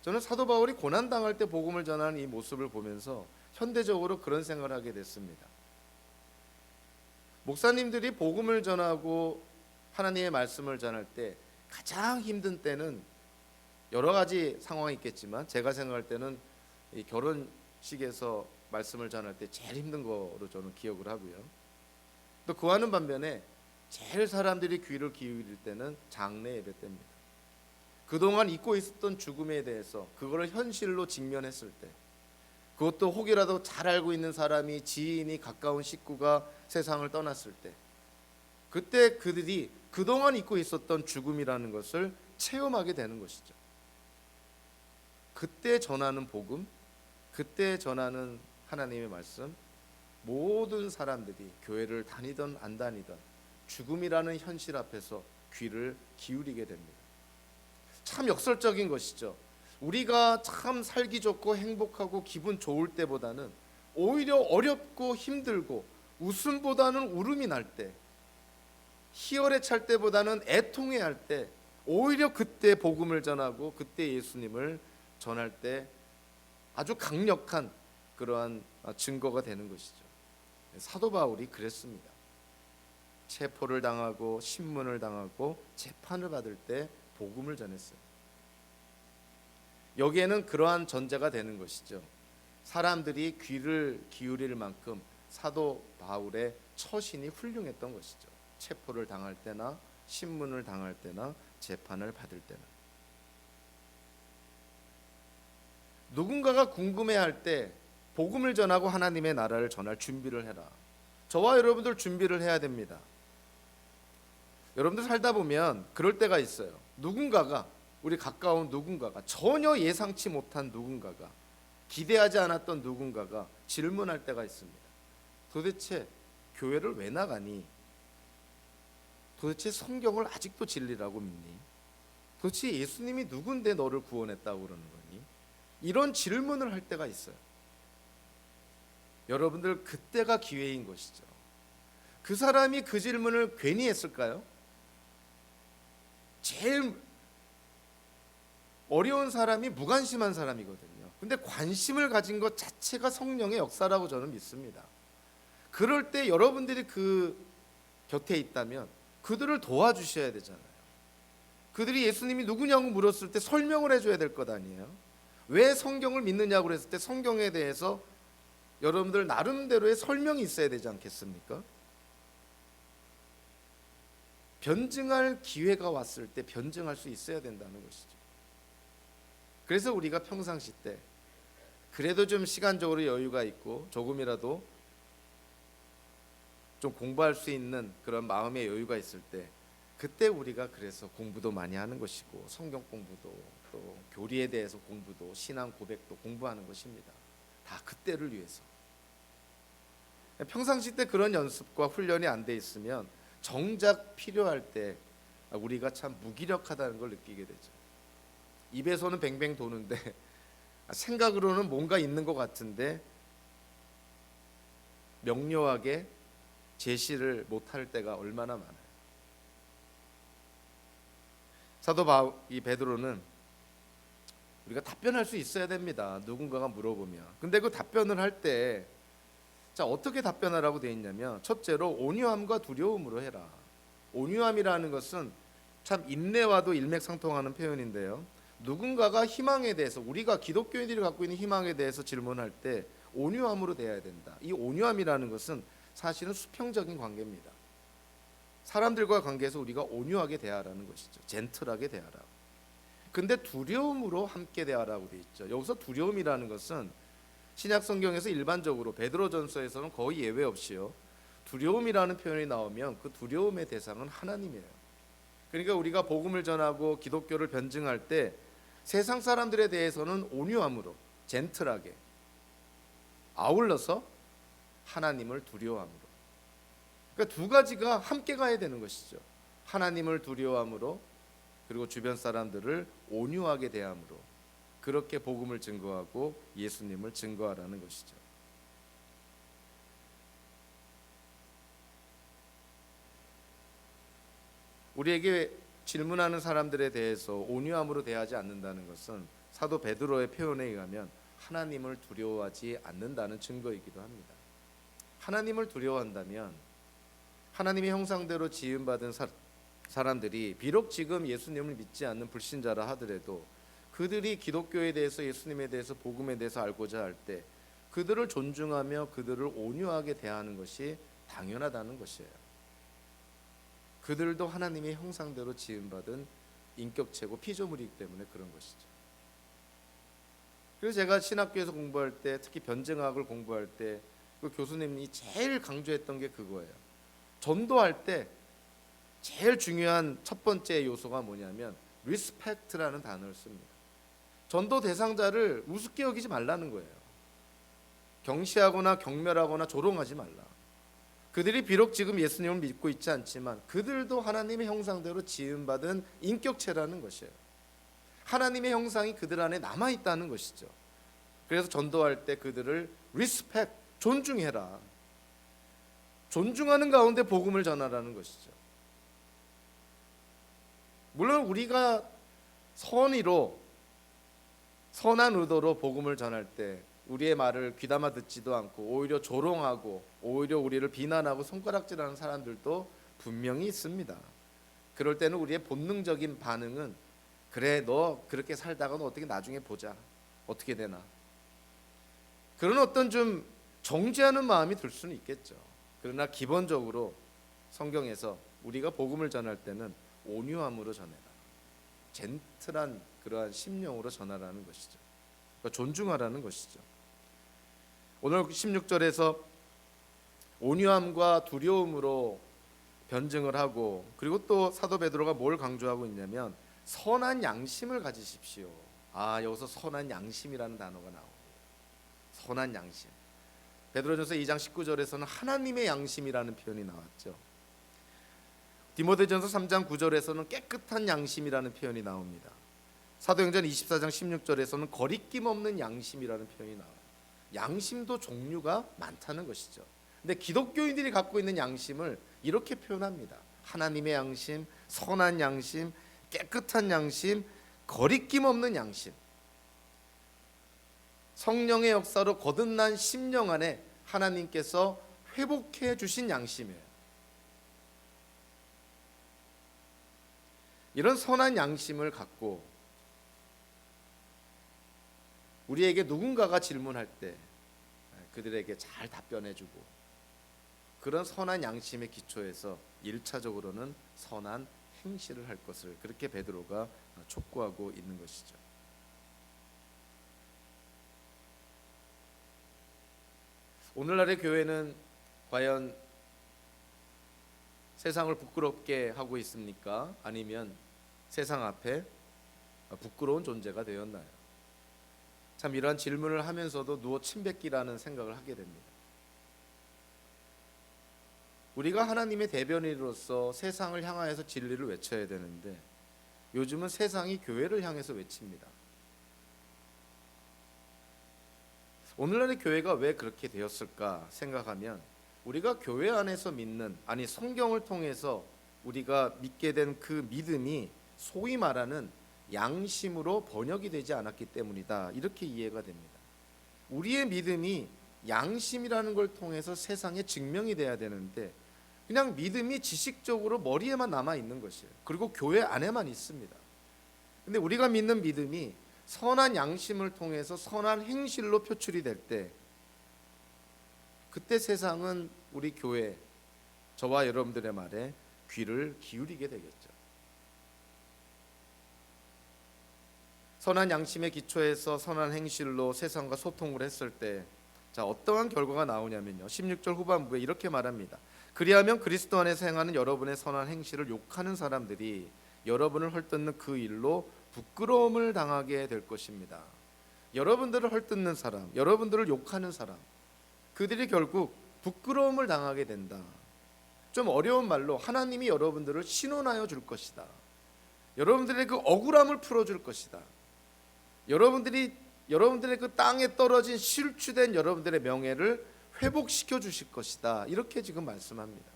저는 사도 바울이 고난 당할 때 복음을 전하는 이 모습을 보면서 현대적으로 그런 생각을 하게 됐습니다. 목사님들이 복음을 전하고 하나님의 말씀을 전할 때 가장 힘든 때는 여러 가지 상황이 있겠지만, 제가 생각할 때는 이 결혼식에서 말씀을 전할 때 제일 힘든 거로 저는 기억을 하고요. 또 그와는 반면에 제일 사람들이 귀를 기울일 때는 장례 예배 때입니다. 그동안 잊고 있었던 죽음에 대해서 그거를 현실로 직면했을 때, 그것도 혹이라도 잘 알고 있는 사람이, 지인이, 가까운 식구가 세상을 떠났을 때, 그때 그들이 그동안 잊고 있었던 죽음이라는 것을 체험하게 되는 것이죠. 그때 전하는 복음, 그때 전하는 하나님의 말씀, 모든 사람들이 교회를 다니든 안 다니든 죽음이라는 현실 앞에서 귀를 기울이게 됩니다. 참 역설적인 것이죠. 우리가 참 살기 좋고 행복하고 기분 좋을 때보다는 오히려 어렵고 힘들고 웃음보다는 울음이 날 때, 희열에 찰 때보다는 애통해 할 때, 오히려 그때 복음을 전하고 그때 예수님을 전할 때 아주 강력한 그러한 증거가 되는 것이죠. 사도 바울이 그랬습니다. 체포를 당하고 신문을 당하고 재판을 받을 때 복음을 전했어요. 여기에는 그러한 전제가 되는 것이죠. 사람들이 귀를 기울일 만큼 사도 바울의 처신이 훌륭했던 것이죠. 체포를 당할 때나 신문을 당할 때나 재판을 받을 때나. 누군가가 궁금해할 때 복음을 전하고 하나님의 나라를 전할 준비를 해라. 저와 여러분들 준비를 해야 됩니다. 여러분들 살다 보면 그럴 때가 있어요. 누군가가, 우리 가까운 누군가가, 전혀 예상치 못한 누군가가, 기대하지 않았던 누군가가 질문할 때가 있습니다. 도대체 교회를 왜 나가니? 도대체 성경을 아직도 진리라고 믿니? 도대체 예수님이 누군데 너를 구원했다고 그러는 거니? 이런 질문을 할 때가 있어요. 여러분들, 그때가 기회인 것이죠. 그 사람이 그 질문을 괜히 했을까요? 제일 어려운 사람이 무관심한 사람이거든요. 근데 관심을 가진 것 자체가 성령의 역사라고 저는 믿습니다. 그럴 때 여러분들이 그 곁에 있다면 그들을 도와주셔야 되잖아요. 그들이 예수님이 누구냐고 물었을 때 설명을 해줘야 될 것 아니에요. 왜 성경을 믿느냐고 그랬을 때 성경에 대해서 여러분들 나름대로의 설명이 있어야 되지 않겠습니까? 변증할 기회가 왔을 때 변증할 수 있어야 된다는 것이죠. 그래서 우리가 평상시 때 그래도 좀 시간적으로 여유가 있고 조금이라도 좀 공부할 수 있는 그런 마음의 여유가 있을 때, 그때 우리가 그래서 공부도 많이 하는 것이고, 성경 공부도 또 교리에 대해서 공부도, 신앙 고백도 공부하는 것입니다. 다 그때를 위해서. 평상시 때 그런 연습과 훈련이 안 돼 있으면 정작 필요할 때 우리가 참 무기력하다는 걸 느끼게 되죠. 입에서는 뱅뱅 도는데 생각으로는 뭔가 있는 것 같은데 명료하게 제시를 못할 때가 얼마나 많아요. 사도 이 베드로는 우리가 답변할 수 있어야 됩니다. 누군가가 물어보면. 근데 그 답변을 할 때 자, 어떻게 답변하라고 되어 있냐면, 첫째로 온유함과 두려움으로 해라. 온유함이라는 것은 참 인내와도 일맥상통하는 표현인데요. 누군가가 희망에 대해서, 우리가 기독교인들이 갖고 있는 희망에 대해서 질문할 때 온유함으로 대해야 된다. 이 온유함이라는 것은 사실은 수평적인 관계입니다. 사람들과 관계에서 우리가 온유하게 대하라는 것이죠. 젠틀하게 대하라. 근데 두려움으로 함께 대하라고 되어 있죠. 여기서 두려움이라는 것은 신약 성경에서 일반적으로 베드로전서에서는 거의 예외 없이요, 두려움이라는 표현이 나오면 그 두려움의 대상은 하나님이에요. 그러니까 우리가 복음을 전하고 기독교를 변증할 때 세상 사람들에 대해서는 온유함으로, 젠틀하게, 아울러서 하나님을 두려워함으로. 그러니까 두 가지가 함께 가야 되는 것이죠. 하나님을 두려워함으로, 그리고 주변 사람들을 온유하게 대함으로, 그렇게 복음을 증거하고 예수님을 증거하라는 것이죠. 우리에게 질문하는 사람들에 대해서 온유함으로 대하지 않는다는 것은 사도 베드로의 표현에 의하면 하나님을 두려워하지 않는다는 증거이기도 합니다. 하나님을 두려워한다면 하나님의 형상대로 지음받은 사람들이 비록 지금 예수님을 믿지 않는 불신자라 하더라도 그들이 기독교에 대해서, 예수님에 대해서, 복음에 대해서 알고자 할 때 그들을 존중하며 그들을 온유하게 대하는 것이 당연하다는 것이에요. 그들도 하나님의 형상대로 지음받은 인격체고 피조물이기 때문에 그런 것이죠. 그래서 제가 신학교에서 공부할 때, 특히 변증학을 공부할 때 그 교수님이 제일 강조했던 게 그거예요. 전도할 때 제일 중요한 첫 번째 요소가 뭐냐면 respect라는 단어를 씁니다. 전도 대상자를 우습게 여기지 말라는 거예요. 경시하거나 경멸하거나 조롱하지 말라. 그들이 비록 지금 예수님을 믿고 있지 않지만 그들도 하나님의 형상대로 지음받은 인격체라는 것이에요. 하나님의 형상이 그들 안에 남아있다는 것이죠. 그래서 전도할 때 그들을 respect, 존중해라. 존중하는 가운데 복음을 전하라는 것이죠. 물론 우리가 선의로, 선한 의도로 복음을 전할 때 우리의 말을 귀담아 듣지도 않고 오히려 조롱하고 오히려 우리를 비난하고 손가락질하는 사람들도 분명히 있습니다. 그럴 때는 우리의 본능적인 반응은 그래, 너 그렇게 살다가는 어떻게 나중에 보자, 어떻게 되나, 그런 어떤 좀 정죄하는 마음이 들 수는 있겠죠. 그러나 기본적으로 성경에서 우리가 복음을 전할 때는 온유함으로 전해라, 젠틀한 그러한 심령으로 전하라는 것이죠. 그러니까 존중하라는 것이죠. 오늘 16절에서 온유함과 두려움으로 변증을 하고, 그리고 또 사도 베드로가 뭘 강조하고 있냐면 선한 양심을 가지십시오. 여기서 선한 양심이라는 단어가 나옵니다. 선한 양심. 베드로전서 2장 19절에서는 하나님의 양심이라는 표현이 나왔죠. 디모데전서 3장 9절에서는 깨끗한 양심이라는 표현이 나옵니다. 사도행전 24장 16절에서는 거리낌 없는 양심이라는 표현이 나와요. 양심도 종류가 많다는 것이죠. 근데 기독교인들이 갖고 있는 양심을 이렇게 표현합니다. 하나님의 양심, 선한 양심, 깨끗한 양심, 거리낌 없는 양심. 성령의 역사로 거듭난 심령 안에 하나님께서 회복해 주신 양심이에요. 이런 선한 양심을 갖고 우리에게 누군가가 질문할 때 그들에게 잘 답변해주고, 그런 선한 양심의 기초에서 1차적으로는 선한 행실을 할 것을 그렇게 베드로가 촉구하고 있는 것이죠. 오늘날의 교회는 과연 세상을 부끄럽게 하고 있습니까? 아니면 세상 앞에 부끄러운 존재가 되었나요? 참 이러한 질문을 하면서도 누워 침뱉기라는 생각을 하게 됩니다. 우리가 하나님의 대변인으로서 세상을 향하여서 진리를 외쳐야 되는데 요즘은 세상이 교회를 향해서 외칩니다. 오늘날의 교회가 왜 그렇게 되었을까 생각하면 우리가 교회 안에서 믿는, 아니 성경을 통해서 우리가 믿게 된 그 믿음이 소위 말하는 양심으로 번역이 되지 않았기 때문이다, 이렇게 이해가 됩니다. 우리의 믿음이 양심이라는 걸 통해서 세상에 증명이 돼야 되는데 그냥 믿음이 지식적으로 머리에만 남아 있는 것이에요. 그리고 교회 안에만 있습니다. 근데 우리가 믿는 믿음이 선한 양심을 통해서 선한 행실로 표출이 될 때, 그때 세상은 우리 교회, 저와 여러분들의 말에 귀를 기울이게 되겠죠. 선한 양심의 기초에서 선한 행실로 세상과 소통을 했을 때 어떠한 결과가 나오냐면요, 16절 후반부에 이렇게 말합니다. 그리하면 그리스도 안에서 행하는 여러분의 선한 행실을 욕하는 사람들이 여러분을 헐뜯는 그 일로 부끄러움을 당하게 될 것입니다. 여러분들을 헐뜯는 사람, 여러분들을 욕하는 사람, 그들이 결국 부끄러움을 당하게 된다. 좀 어려운 말로 하나님이 여러분들을 신원하여 줄 것이다. 여러분들의 그 억울함을 풀어줄 것이다. 여러분들의 그 땅에 떨어진 실추된 여러분들의 명예를 회복시켜 주실 것이다, 이렇게 지금 말씀합니다.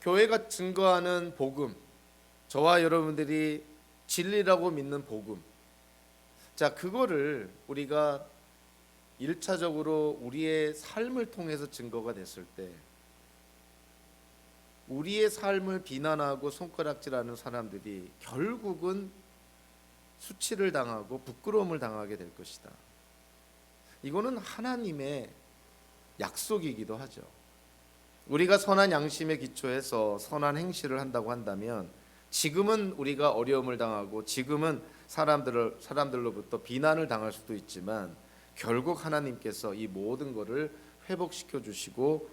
교회가 증거하는 복음, 저와 여러분들이 진리라고 믿는 복음, 그거를 우리가 1차적으로 우리의 삶을 통해서 증거가 됐을 때 우리의 삶을 비난하고 손가락질하는 사람들이 결국은 수치를 당하고 부끄러움을 당하게 될 것이다. 이거는 하나님의 약속이기도 하죠. 우리가 선한 양심에 기초해서 선한 행실을 한다고 한다면 지금은 우리가 어려움을 당하고 지금은 사람들로부터 비난을 당할 수도 있지만 결국 하나님께서 이 모든 것을 회복시켜 주시고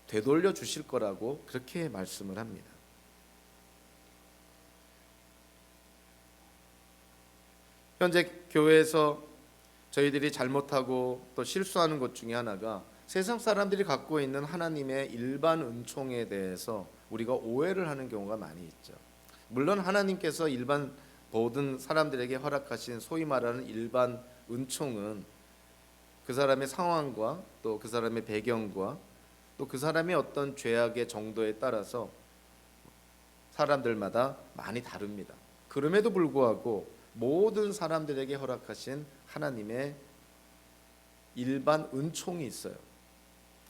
되돌려 주실 거라고 그렇게 말씀을 합니다. 현재 교회에서 저희들이 잘못하고 또 실수하는 것 중에 하나가 세상 사람들이 갖고 있는 하나님의 일반 은총에 대해서 우리가 오해를 하는 경우가 많이 있죠. 물론 하나님께서 일반 모든 사람들에게 허락하신 소위 말하는 일반 은총은 그 사람의 상황과 또 그 사람의 배경과 또 그 사람의 어떤 죄악의 정도에 따라서 사람들마다 많이 다릅니다. 그럼에도 불구하고 모든 사람들에게 허락하신 하나님의 일반 은총이 있어요.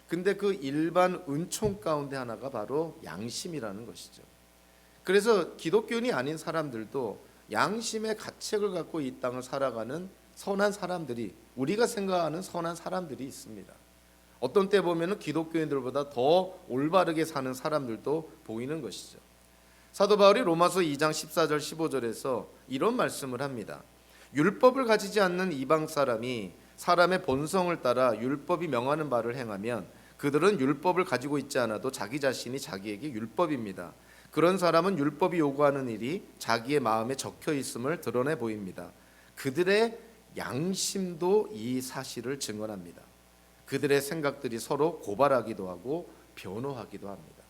근데 그 일반 은총 가운데 하나가 바로 양심이라는 것이죠. 그래서 기독교인이 아닌 사람들도 양심의 가책을 갖고 이 땅을 살아가는 선한 사람들이, 우리가 생각하는 선한 사람들이 있습니다. 어떤 때 보면은 기독교인들보다 더 올바르게 사는 사람들도 보이는 것이죠. 사도 바울이 로마서 2장 14절 15절에서 이런 말씀을 합니다. 율법을 가지지 않는 이방 사람이 사람의 본성을 따라 율법이 명하는 바를 행하면 그들은 율법을 가지고 있지 않아도 자기 자신이 자기에게 율법입니다. 그런 사람은 율법이 요구하는 일이 자기의 마음에 적혀 있음을 드러내 보입니다. 그들의 양심도 이 사실을 증언합니다. 그들의 생각들이 서로 고발하기도 하고 변호하기도 합니다.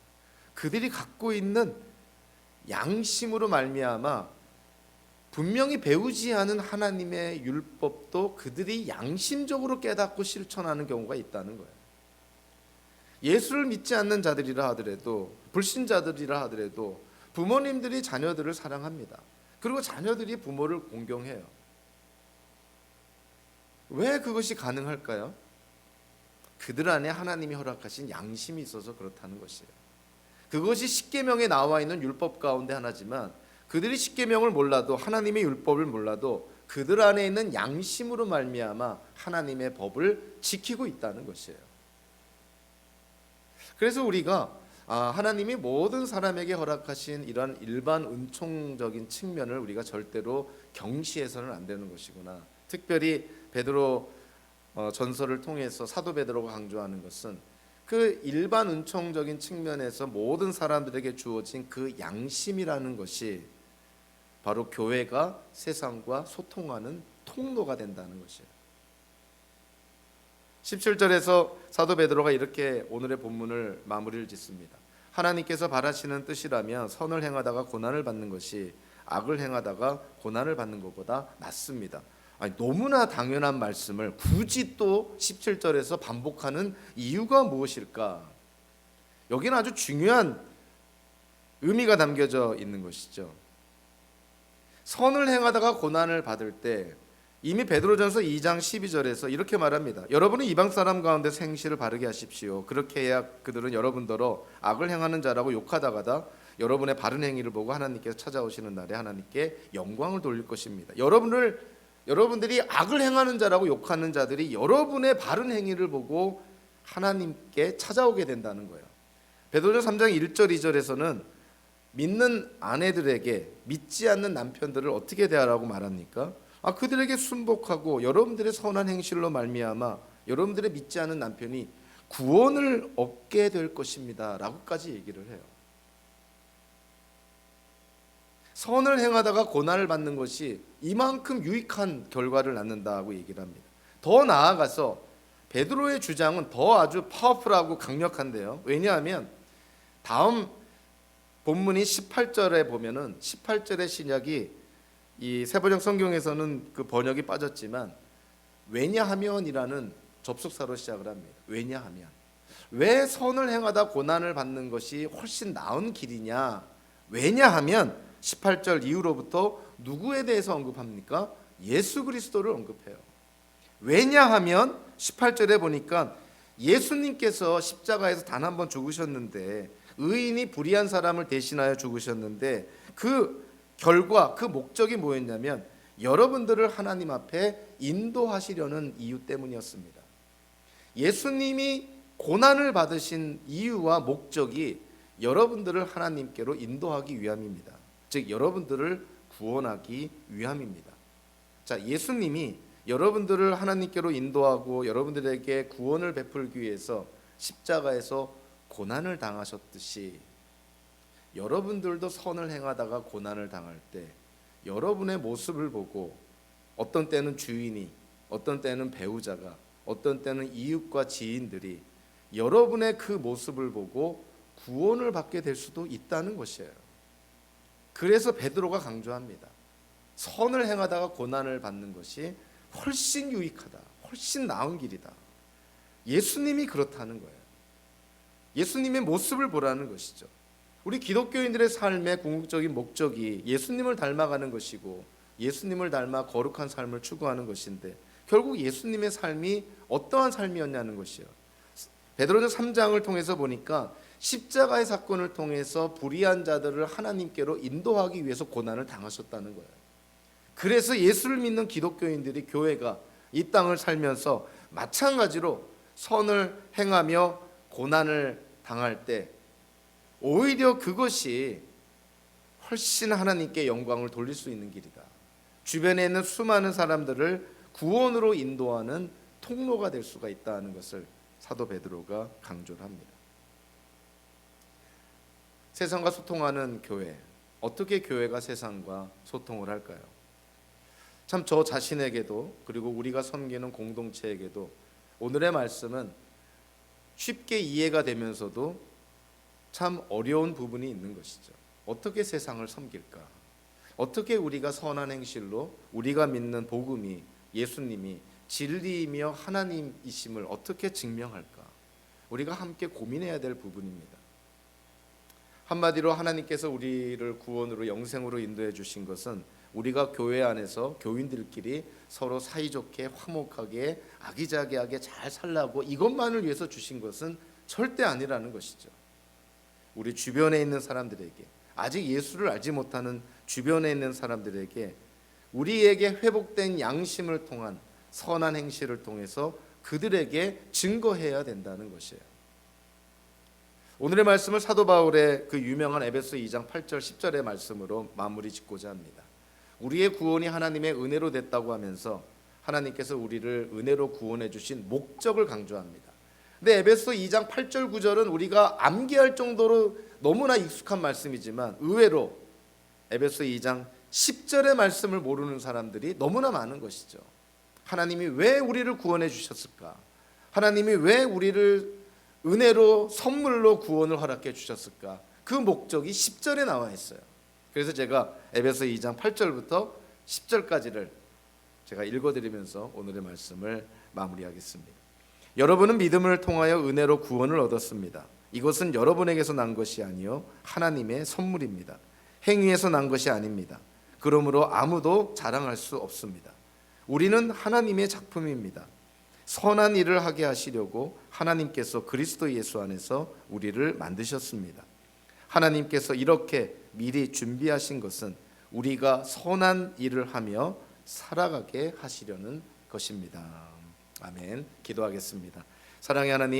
그들이 갖고 있는 양심으로 말미암아 분명히 배우지 않은 하나님의 율법도 그들이 양심적으로 깨닫고 실천하는 경우가 있다는 거예요. 예수를 믿지 않는 자들이라 하더라도, 불신자들이라 하더라도 부모님들이 자녀들을 사랑합니다. 그리고 자녀들이 부모를 공경해요. 왜 그것이 가능할까요? 그들 안에 하나님이 허락하신 양심이 있어서 그렇다는 것이에요. 그것이 십계명에 나와 있는 율법 가운데 하나지만 그들이 십계명을 몰라도, 하나님의 율법을 몰라도 그들 안에 있는 양심으로 말미암아 하나님의 법을 지키고 있다는 것이에요. 그래서 우리가 하나님이 모든 사람에게 허락하신 이러한 일반 은총적인 측면을 우리가 절대로 경시해서는 안 되는 것이구나. 특별히 베드로 전서를 통해서 사도 베드로가 강조하는 것은 그 일반 은총적인 측면에서 모든 사람들에게 주어진 그 양심이라는 것이 바로 교회가 세상과 소통하는 통로가 된다는 것이에요. 17절에서 사도 베드로가 이렇게 오늘의 본문을 마무리를 짓습니다. 하나님께서 바라시는 뜻이라면 선을 행하다가 고난을 받는 것이 악을 행하다가 고난을 받는 것보다 낫습니다. 아니, 너무나 당연한 말씀을 굳이 또 17절에서 반복하는 이유가 무엇일까? 여기는 아주 중요한 의미가 담겨져 있는 것이죠. 선을 행하다가 고난을 받을 때 이미 베드로전서 2장 12절에서 이렇게 말합니다. 여러분은 이방 사람 가운데서 행실을 바르게 하십시오. 그렇게 해야 그들은 여러분더러 악을 행하는 자라고 욕하다가다 여러분의 바른 행위를 보고 하나님께서 찾아오시는 날에 하나님께 영광을 돌릴 것입니다. 여러분들이 악을 행하는 자라고 욕하는 자들이 여러분의 바른 행위를 보고 하나님께 찾아오게 된다는 거예요. 베드로전서 3장 1절 2절에서는 믿는 아내들에게 믿지 않는 남편들을 어떻게 대하라고 말합니까? 그들에게 순복하고 여러분들의 선한 행실로 말미암아 여러분들의 믿지 않은 남편이 구원을 얻게 될 것입니다 라고까지 얘기를 해요. 선을 행하다가 고난을 받는 것이 이만큼 유익한 결과를 낳는다고 얘기를 합니다. 더 나아가서 베드로의 주장은 더 아주 파워풀하고 강력한데요. 왜냐하면 다음 본문이 18절에 보면은 18절의 신약이 이 세번역 성경에서는 그 번역이 빠졌지만 왜냐하면이라는 접속사로 시작을 합니다. 왜냐하면, 왜 선을 행하다 고난을 받는 것이 훨씬 나은 길이냐? 왜냐하면 18절 이후로부터 누구에 대해서 언급합니까? 예수 그리스도를 언급해요. 왜냐하면 18절에 보니까 예수님께서 십자가에서 단 한 번 죽으셨는데, 의인이 불의한 사람을 대신하여 죽으셨는데 그 결과, 그 목적이 뭐였냐면 여러분들을 하나님 앞에 인도하시려는 이유 때문이었습니다. 예수님이 고난을 받으신 이유와 목적이 여러분들을 하나님께로 인도하기 위함입니다. 즉 여러분들을 구원하기 위함입니다. 자, 예수님이 여러분들을 하나님께로 인도하고 여러분들에게 구원을 베풀기 위해서 십자가에서 고난을 당하셨듯이 여러분들도 선을 행하다가 고난을 당할 때 여러분의 모습을 보고 어떤 때는 주인이, 어떤 때는 배우자가, 어떤 때는 이웃과 지인들이 여러분의 그 모습을 보고 구원을 받게 될 수도 있다는 것이에요. 그래서 베드로가 강조합니다. 선을 행하다가 고난을 받는 것이 훨씬 유익하다, 훨씬 나은 길이다. 예수님이 그렇다는 거예요. 예수님의 모습을 보라는 것이죠. 우리 기독교인들의 삶의 궁극적인 목적이 예수님을 닮아가는 것이고 예수님을 닮아 거룩한 삶을 추구하는 것인데 결국 예수님의 삶이 어떠한 삶이었냐는 것이요. 베드로전 3장을 통해서 보니까 십자가의 사건을 통해서 불의한 자들을 하나님께로 인도하기 위해서 고난을 당하셨다는 거예요. 그래서 예수를 믿는 기독교인들이, 교회가 이 땅을 살면서 마찬가지로 선을 행하며 고난을 당할 때 오히려 그것이 훨씬 하나님께 영광을 돌릴 수 있는 길이다. 주변에 있는 수많은 사람들을 구원으로 인도하는 통로가 될 수가 있다는 것을 사도 베드로가 강조를 합니다. 세상과 소통하는 교회, 어떻게 교회가 세상과 소통을 할까요? 참 저 자신에게도 그리고 우리가 섬기는 공동체에게도 오늘의 말씀은 쉽게 이해가 되면서도 참 어려운 부분이 있는 것이죠. 어떻게 세상을 섬길까? 어떻게 우리가 선한 행실로 우리가 믿는 복음이, 예수님이 진리이며 하나님이심을 어떻게 증명할까? 우리가 함께 고민해야 될 부분입니다. 한마디로 하나님께서 우리를 구원으로 영생으로 인도해 주신 것은 우리가 교회 안에서 교인들끼리 서로 사이좋게 화목하게 아기자기하게 잘 살라고 이것만을 위해서 주신 것은 절대 아니라는 것이죠. 우리 주변에 있는 사람들에게, 아직 예수를 알지 못하는 주변에 있는 사람들에게 우리에게 회복된 양심을 통한 선한 행실을 통해서 그들에게 증거해야 된다는 것이에요. 오늘의 말씀을 사도 바울의 그 유명한 에베소 2장 8절 10절의 말씀으로 마무리 짓고자 합니다. 우리의 구원이 하나님의 은혜로 됐다고 하면서 하나님께서 우리를 은혜로 구원해 주신 목적을 강조합니다. 근데 에베소 2장 8절 9절은 우리가 암기할 정도로 너무나 익숙한 말씀이지만 의외로 에베소 2장 10절의 말씀을 모르는 사람들이 너무나 많은 것이죠. 하나님이 왜 우리를 구원해 주셨을까? 하나님이 왜 우리를 은혜로 선물로 구원을 허락해 주셨을까? 그 목적이 10절에 나와 있어요. 그래서 제가 에베소 2장 8절부터 10절까지를 제가 읽어드리면서 오늘의 말씀을 마무리하겠습니다. 여러분은 믿음을 통하여 은혜로 구원을 얻었습니다. 이것은 여러분에게서 난 것이 아니요 하나님의 선물입니다. 행위에서 난 것이 아닙니다. 그러므로 아무도 자랑할 수 없습니다. 우리는 하나님의 작품입니다. 선한 일을 하게 하시려고 하나님께서 그리스도 예수 안에서 우리를 만드셨습니다. 하나님께서 이렇게 미리 준비하신 것은 우리가 선한 일을 하며 살아가게 하시려는 것입니다. 아멘. 기도하겠습니다. 사랑의 하나님,